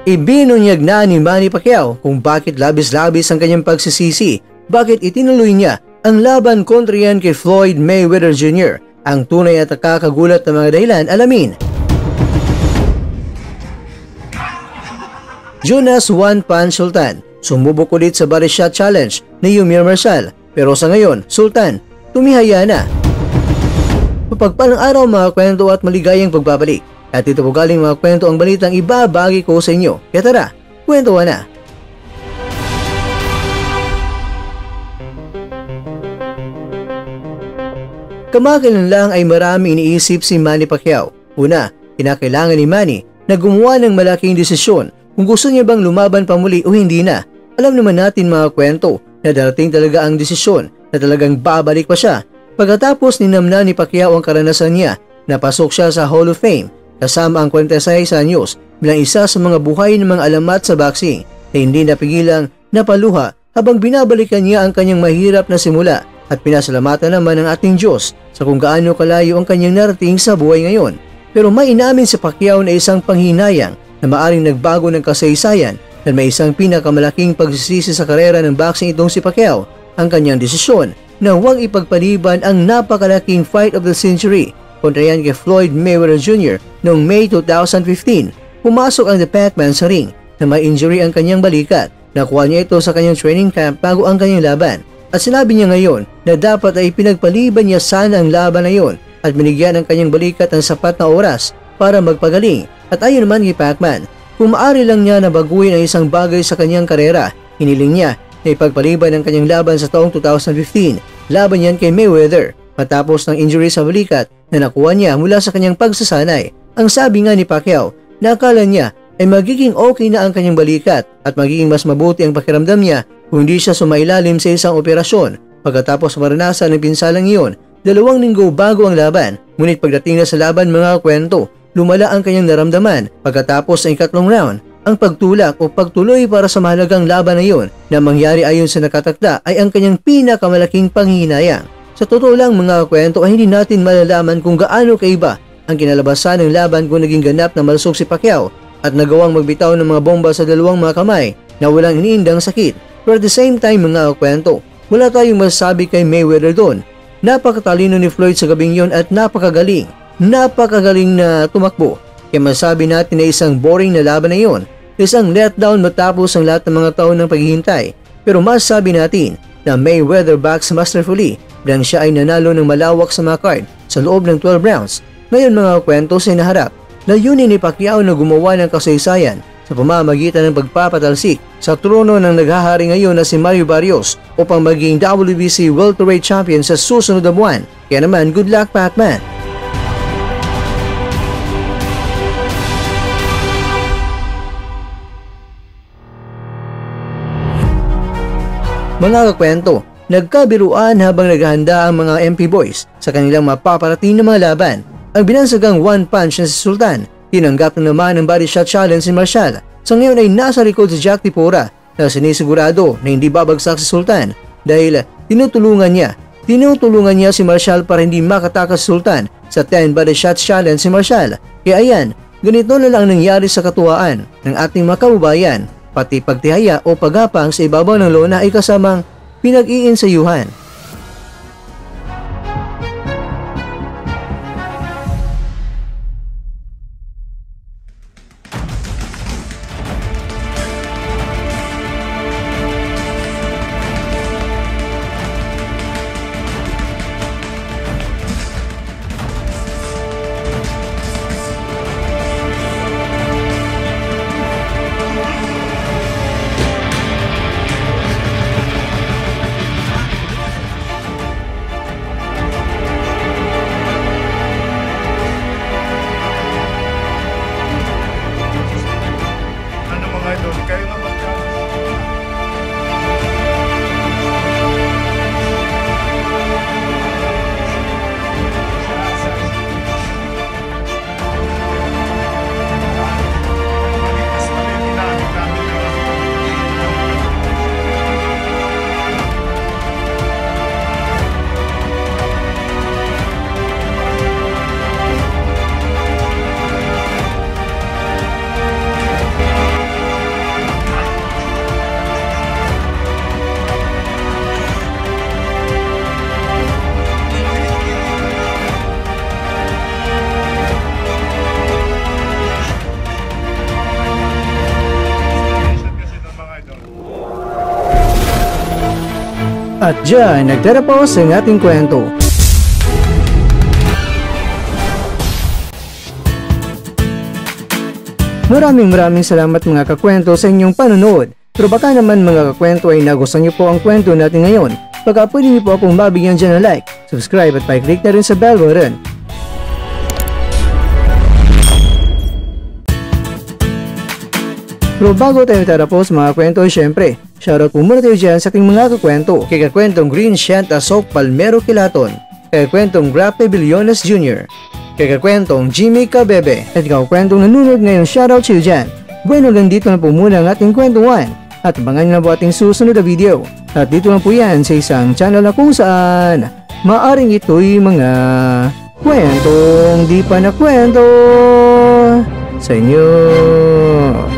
Ibinunyag na ni Manny Pacquiao kung bakit labis-labis ang kanyang pagsisisi, bakit itinuloy niya ang laban kontra yan kay Floyd Mayweather Jr. Ang tunay at nakakagulat na mga dahilan, alamin. Jonas One Punch Sultan sumubok ulit sa body shot challenge ni Yumir Marshall, pero sa ngayon, Sultan, tumihaya na. Mapagpalang araw mga kwento at maligayang pagbabalik. At ito po galing mga kwento ang balitang ibabagi ko sa inyo. Kaya tara, kwentuhan na. Kamakailan lang ay marami iniisip si Manny Pacquiao. Una, kinakailangan ni Manny na gumawa ng malaking desisyon kung gusto niya bang lumaban pa muli o hindi na. Alam naman natin mga kwento na darating talaga ang desisyon na talagang babalik pa siya. Pagkatapos ninamna ni Pacquiao ang karanasan niya, napasok siya sa Hall of Fame kasama ang 46 anyos bilang isa sa mga buhay ng mga alamat sa boxing na hindi napigilang napaluha habang binabalikan niya ang kanyang mahirap na simula at pinasalamatan naman ng ating Diyos sa kung gaano kalayo ang kanyang narating sa buhay ngayon. Pero may inamin si Pacquiao na isang panghinayang na maaring nagbago ng kasaysayan at may isang pinakamalaking pagsisisi sa karera ng boxing itong si Pacquiao, ang kanyang desisyon na huwag ipagpaliban ang napakalaking fight of the century kontra yan kay Floyd Mayweather Jr. noong May 2015. Pumasok ang The Pac-Man sa ring na may injury ang kanyang balikat. Nakuha niya ito sa kanyang training camp bago ang kanyang laban. At sinabi niya ngayon na dapat ay pinagpaliban niya sana ang laban na yon at binigyan ang kanyang balikat ng sapat na oras para magpagaling. At ayon naman kay Pac-Man, kung maaari lang niya na baguhin ang isang bagay sa kanyang karera, hiniling niya na ipagpaliban ang kanyang laban sa taong 2015. Laban yan kay Mayweather matapos ng injury sa balikat na nakuha niya mula sa kanyang pagsasanay. Ang sabi nga ni Pacquiao na akala niya ay magiging okay na ang kanyang balikat at magiging mas mabuti ang pakiramdam niya kung hindi siya sumailalim sa isang operasyon. Pagkatapos maranasan ng pinsalang iyon, 2 linggo bago ang laban. Ngunit pagdating na sa laban mga kwento, lumala ang kanyang naramdaman. Pagkatapos ng 3rd round, ang pagtulak o pagtuloy para sa mahalagang laban na iyon na mangyari ayon sa nakatakda ay ang kanyang pinakamalaking panghihinayang. Sa totoo lang mga kwento ay hindi natin malalaman kung gaano kaiba ang kinalabasan ng laban kung naging ganap na malusog si Pacquiao at nagawang magbitaw ng mga bomba sa 2 mga kamay na walang iniindang sakit. Pero at the same time mga kwento, wala tayong masasabi kay Mayweather doon. Napakatalino ni Floyd sa gabing yon at napakagaling na tumakbo. Kaya masasabi natin na isang boring na laban na yon, isang letdown matapos ang lahat ng mga taon ng paghihintay. Pero masasabi natin na Mayweather backs masterfully dahil siya ay nanalo ng malawak sa mga card sa loob ng 12 rounds. Ngayon mga kwento sa inaharap, layunin ni Pacquiao na gumawa ng kasaysayan sa pamamagitan ng pagpapatalsik sa trono ng naghahari ngayon na si Mario Barrios upang maging WBC welterweight champion sa susunod na buwan. Kaya naman, good luck Pac-Man! Mga kakwento, nagkabiruan habang naghahanda ang mga MP Boys sa kanilang mapaparating na mga laban. Ang binansagang One Punch na si Sultan, tinanggap na naman ang body shot challenge ni Marshall. Sa ngayon ay nasa likod si Jack Tipora na sinisigurado na hindi babagsak si Sultan dahil tinutulungan niya si Marshall para hindi makatakas si Sultan sa 10 body shot challenge si Marshall. Kaya ayan, ganito na lang nangyari sa katuwaan ng ating mga kababayan, pati pagtihaya o paghapang sa ibabaw ng lona ay kasamang pinag-iinsayuhan. At dyan, nagtatapos ang ating kwento. Maraming salamat mga kakwento sa inyong panonood. Pero baka naman mga kakwento ay nagustuhan niyo po ang kwento natin ngayon. Baka pwede niyo po akong mabigyan dyan ng like, subscribe at pa-click na rin sa bell button. Pero bago tayo tatapos mga kwento, syempre, shoutout po muna tayo dyan sa ating mga kakwento. Kay kakwentong Green Shanta Sok Palmero Kilaton, kay kakwentong Grape Billones Jr., kay kakwentong Jimmy Cabebe, at kakwentong nanonood ngayon, shoutout sa iyo dyan. Bueno, hanggang dito na po muna ang ating kwentuhan. At abangan nyo na po ating susunod na video. At dito lang po yan sa isang channel na kung saan maaring ito'y mga kwentong di pa na kwento sa inyo.